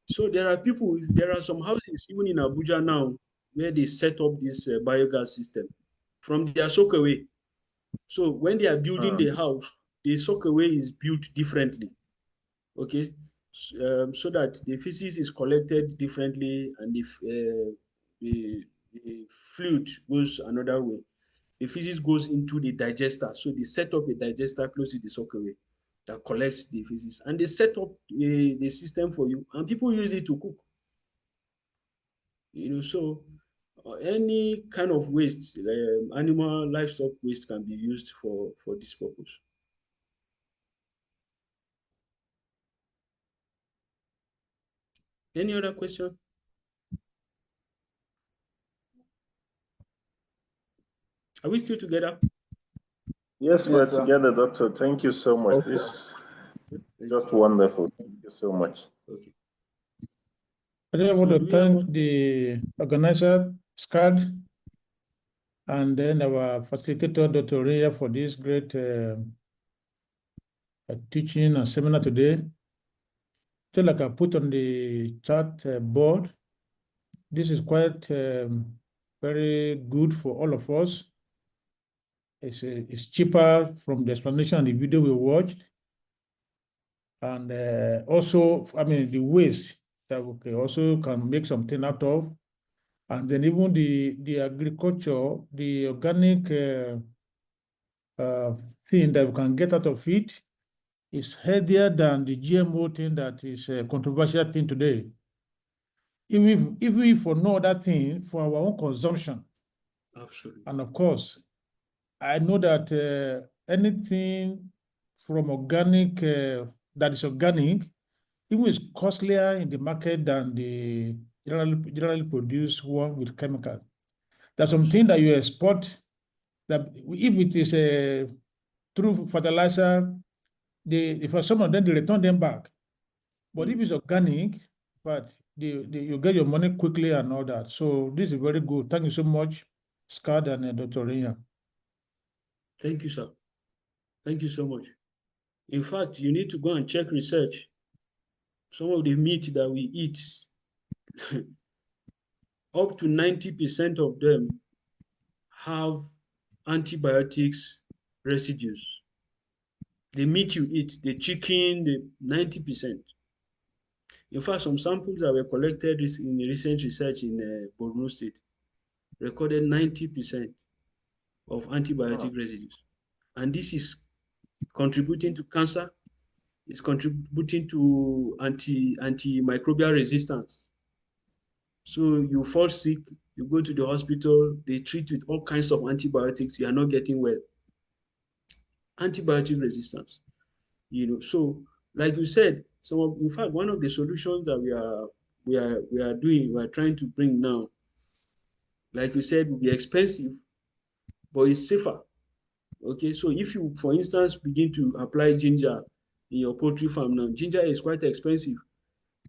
So there are some houses even in Abuja now where they set up this biogas system from their soakaway. So when they are building the house, the soakaway is built differently, okay? So that the feces is collected differently and the the fluid goes another way. The feces goes into the digester. So they set up a digester close to the suckaway that collects the feces, and they set up the system for you, and people use it to cook. So any kind of waste, animal, livestock waste can be used for this purpose. Any other question? Are we still together? Yes, we're sir. together, Doctor. Thank you so much. Okay. This is just wonderful. Thank you so much. Okay. I just want to thank the organizer, SCAAD, and then our facilitator, Dr. Ria, for this great teaching and seminar today. Just like I put on the chat board, this is quite very good for all of us. It's cheaper from the explanation and the video we watched. And also, I mean, the waste that we also can make something out of. And then even the agriculture, the organic thing that we can get out of it is healthier than the GMO thing that is a controversial thing today. Even if for no other thing, for our own consumption. Absolutely. And of course, I know that anything from organic, that is organic, even is costlier in the market than the generally produced one with chemicals. There's something that you export that if it is a true fertilizer, for some of them, they return them back. But if it's organic, but you get your money quickly and all that. So this is very good. Thank you so much, SCAAD and Dr. Rinya. Thank you, sir. Thank you so much. In fact, you need to go and check research. Some of the meat that we eat, up to 90% of them have antibiotics residues. The meat you eat, the chicken, the 90%. In fact, some samples that were collected in recent research in Borno State recorded 90% of antibiotic residues. And this is contributing to cancer, it's contributing to antimicrobial resistance. So you fall sick, you go to the hospital, they treat with all kinds of antibiotics, you are not getting well. Antibiotic resistance, So, like you said, in fact, one of the solutions that we are trying to bring now, like you said, will be expensive, but it's safer. Okay, so if you, for instance, begin to apply ginger in your poultry farm now, ginger is quite expensive,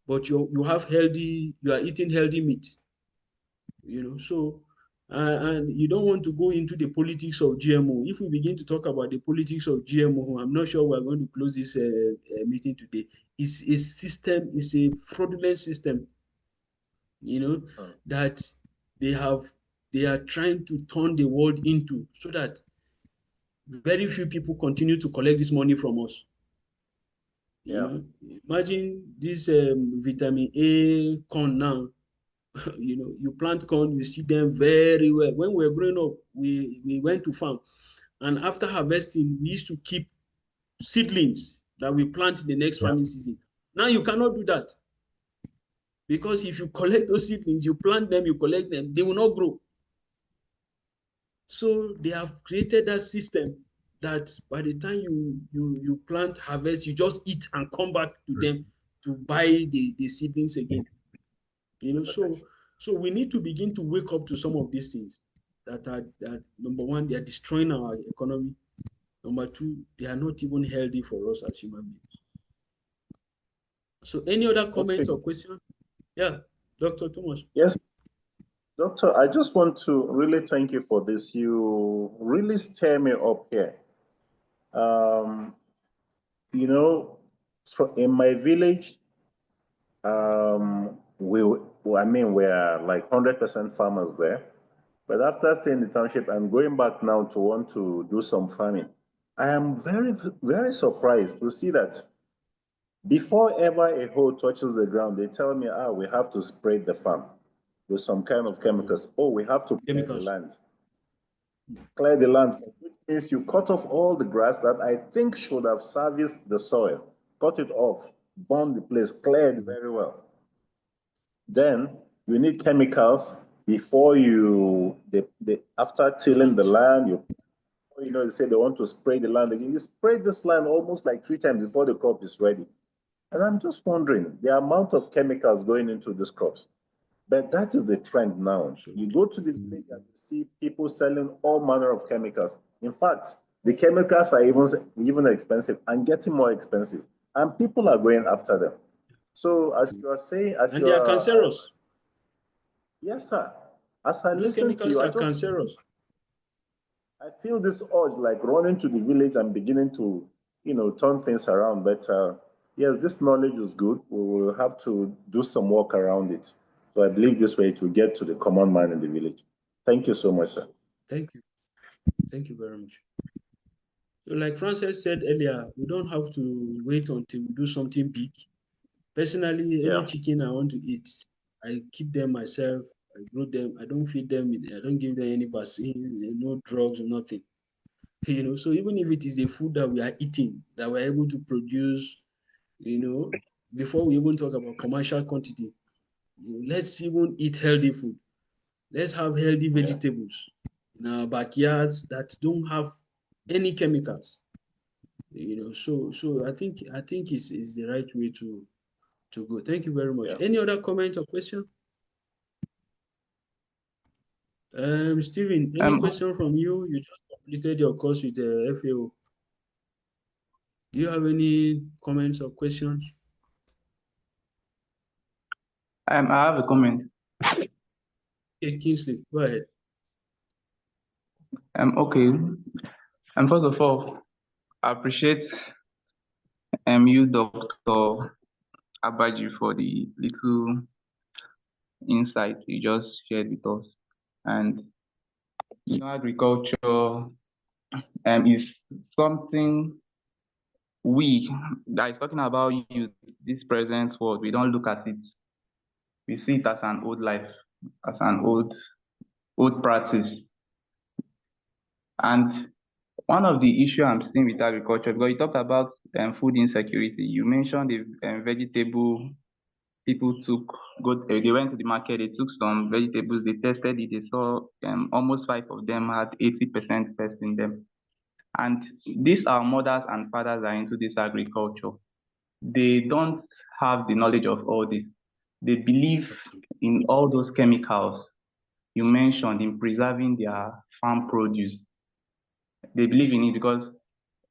but you are eating healthy meat, so and you don't want to go into the politics of GMO. If we begin to talk about the politics of GMO, I'm not sure we're going to close this meeting today. It's a system, it's a fraudulent system, that they are trying to turn the world into, so that very few people continue to collect this money from us. Imagine this vitamin A corn now. You plant corn, you see them very well. When we were growing up, we went to farm, and after harvesting, we used to keep seedlings that we plant in the next farming season. Now you cannot do that, because if you collect those seedlings, you plant them, you collect them, they will not grow. So they have created that system that by the time you plant, harvest, you just eat and come back to them to buy the seedlings again. So we need to begin to wake up to some of these things that number one, they are destroying our economy. Number two, they are not even healthy for us as human beings. So any other comments or questions? Yeah, Dr. Thomas. Yes, Doctor, I just want to really thank you for this. You really stir me up here. In my village, we're like 100% farmers there. But after staying in the township and going back now to want to do some farming, I am very, very surprised to see that before ever a hoe touches the ground, they tell me, we have to spray the farm. with some kind of chemicals. Oh, we have to clear the Chemicals. land. Clear the land, which means you cut off all the grass that I think should have serviced the soil. Cut it off, burn the place, clear it very well. Then you need chemicals before after tilling the land, they say they want to spray the land again. You spray this land almost like 3 times before the crop is ready. And I'm just wondering the amount of chemicals going into these crops. But that is the trend now. You go to the village and you see people selling all manner of chemicals. In fact, the chemicals are even expensive and getting more expensive. And people are going after them. So as you are saying, and they are cancerous. Yes, sir. As I Those listen to you, chemicals are cancerous. I feel this urge like running to the village and beginning to, turn things around. But yes, this knowledge is good. We will have to do some work around it. So I believe this way to get to the common man in the village. Thank you so much, sir. Thank you. Thank you very much. So like Frances said earlier, we don't have to wait until we do something big. Personally, any chicken I want to eat, I keep them myself. I grow them. I don't feed them. I don't give them any vaccine, no drugs, nothing. So even if it is the food that we are eating, that we're able to produce, before we even talk about commercial quantity, let's even eat healthy food. Let's have healthy vegetables in our backyards that don't have any chemicals. So I think it's the right way to go. Thank you very much. Yeah. Any other comment or question? Stephen, any question from you? You just completed your course with the FAO. Do you have any comments or questions? I have a comment. Okay, Kingsley, go ahead. Okay. First of all, I appreciate you, Dr. Abaji, for the little insight you just shared with us. And agriculture is something that is talking about you, this present world. We don't look at it. We see it as an old life, as an old practice. And one of the issues I'm seeing with agriculture, because you talked about food insecurity, you mentioned the vegetable people they went to the market, they took some vegetables, they tested it, they saw almost 5 of them had 80% pest in them. And these are mothers and fathers are into this agriculture. They don't have the knowledge of all this. They believe in all those chemicals you mentioned in preserving their farm produce. They believe in it because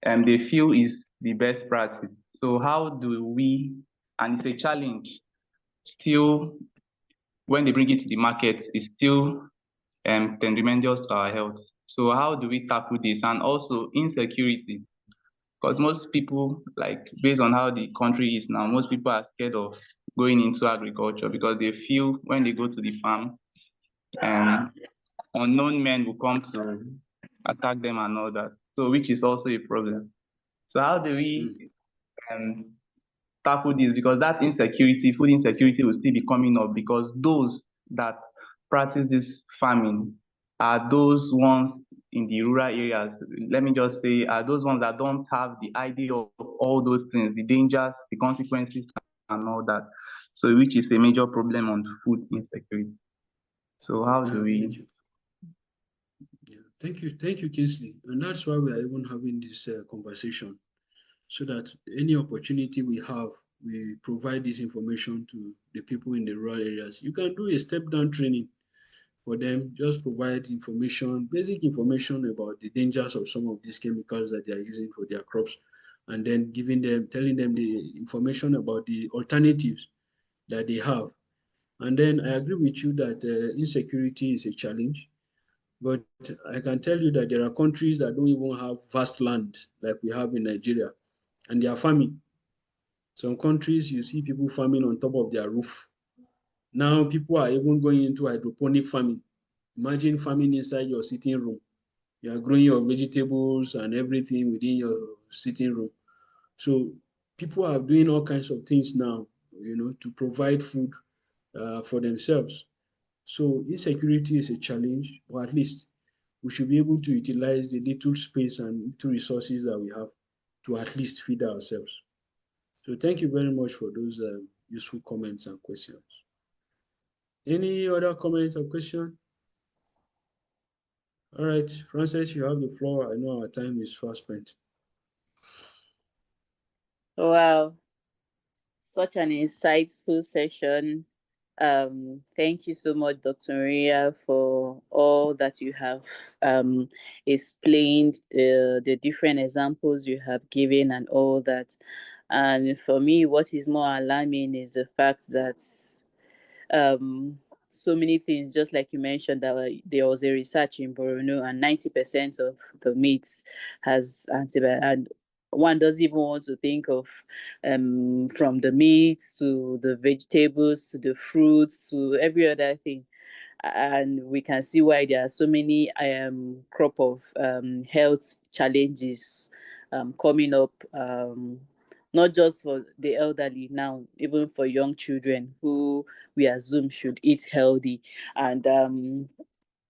they feel is the best practice. So how do we, and it's a challenge, still, when they bring it to the market, it's still tremendous to our health. So how do we tackle this? And also insecurity, because most people, like based on how the country is now, most people are scared of going into agriculture because they feel when they go to the farm, unknown men will come to attack them and all that. So which is also a problem. So how do we tackle this? Because that insecurity, food insecurity will still be coming up because those that practice this farming are those ones in the rural areas. Let me just say, are those ones that don't have the idea of all those things, the dangers, the consequences, and all that. So which is a major problem on food insecurity. So how do we? Yeah, thank you, Kingsley. And that's why we are even having this conversation, so that any opportunity we have, we provide this information to the people in the rural areas. You can do a step-down training for them, just provide information, basic information about the dangers of some of these chemicals that they are using for their crops, and then telling them the information about the alternatives that they have. And then I agree with you that insecurity is a challenge, but I can tell you that there are countries that don't even have vast land like we have in Nigeria, and they are farming. Some countries, you see people farming on top of their roof. Now people are even going into hydroponic farming. Imagine farming inside your sitting room. You are growing your vegetables and everything within your sitting room. So people are doing all kinds of things now, to provide food for themselves. So insecurity is a challenge, but at least we should be able to utilize the little space and little resources that we have to at least feed ourselves. So thank you very much for those useful comments and questions. Any other comments or question? All right, Francis, you have the floor. I know our time is fast spent. Wow, such an insightful session. Thank you so much, Dr. Maria, for all that you have explained, the different examples you have given and all that. And for me, what is more alarming is the fact that so many things, just like you mentioned, that there was a research in Borno and 90% of the meats has antibiotics, and one doesn't even want to think of from the meat to the vegetables to the fruits to every other thing. And we can see why there are so many crop of health challenges coming up, not just for the elderly now, even for young children who we assume should eat healthy. And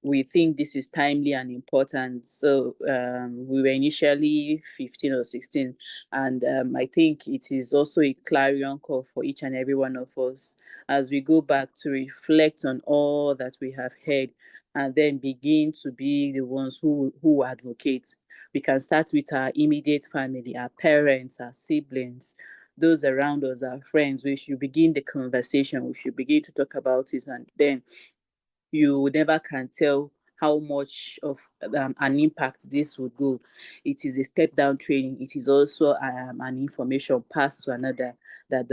we think this is timely and important. So we were initially 15 or 16, and I think it is also a clarion call for each and every one of us as we go back to reflect on all that we have heard and then begin to be the ones who advocate. We can start with our immediate family, our parents, our siblings, those around us, our friends. We should begin the conversation. We should begin to talk about it, and then you never can tell how much of an impact this would go. It is a step down training. It is also an information passed to another that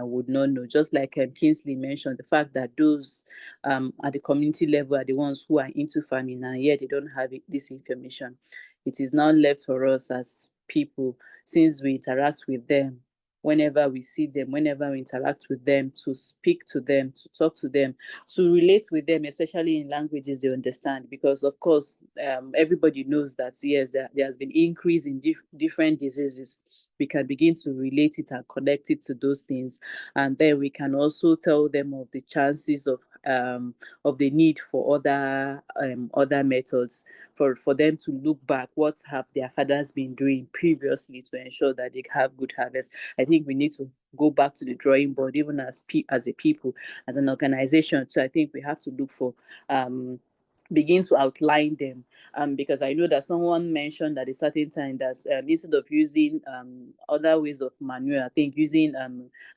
would not know. Just like Kingsley mentioned, the fact that those at the community level are the ones who are into farming and yet they don't have this information. It is now left for us as people, since we interact with them, whenever we see them, whenever we interact with them, to speak to them, to talk to them, to relate with them, especially in languages they understand. Because of course, everybody knows that yes, there has been increase in different diseases. We can begin to relate it and connect it to those things, and then we can also tell them of the chances of the need for other methods, for them to look back, what have their fathers been doing previously to ensure that they have good harvest. I think we need to go back to the drawing board, even as a people, as an organization. So I think we have to look for begin to outline them, because I know that someone mentioned at a certain time that instead of using other ways of manure, I think using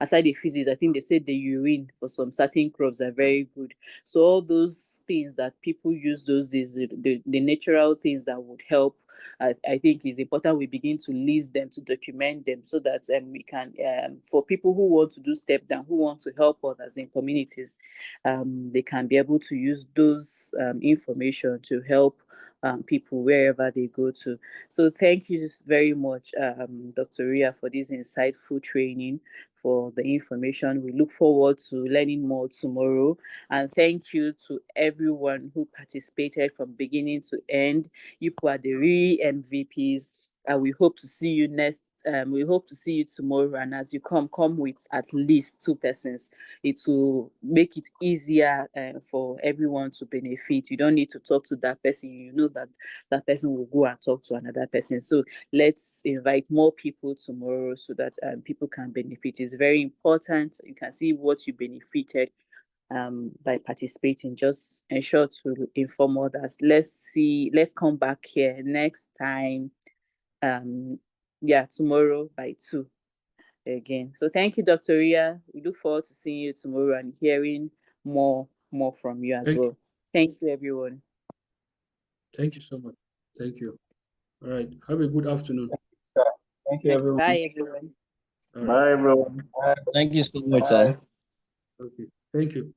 aside the physics, I think they said the urine for some certain crops are very good. So all those things that people use those days, the natural things that would help, I think it's important we begin to list them, to document them, so that we can, for people who want to do step down, who want to help others in communities, they can be able to use those information to help people wherever they go to. So thank you very much, Dr. Ria, for this insightful training, for the information. We look forward to learning more tomorrow. And thank you to everyone who participated from beginning to end. You are the real MVPs. We hope to see you next. We hope to see you tomorrow. And as you come with at least 2 persons. It will make it easier for everyone to benefit. You don't need to talk to that person. You know that that person will go and talk to another person. So let's invite more people tomorrow so that people can benefit. It's very important. You can see what you benefited by participating. Just ensure to inform others. Let's come back here next time. Tomorrow by 2 again. So thank you, Dr. Ria. We look forward to seeing you tomorrow and hearing more from you as well. Thank you, everyone. Thank you so much. Thank you. All right. Have a good afternoon. Thank you, everyone. Bye, everyone. All right. Bye, everyone. Thank you so much, sir. Okay. Thank you.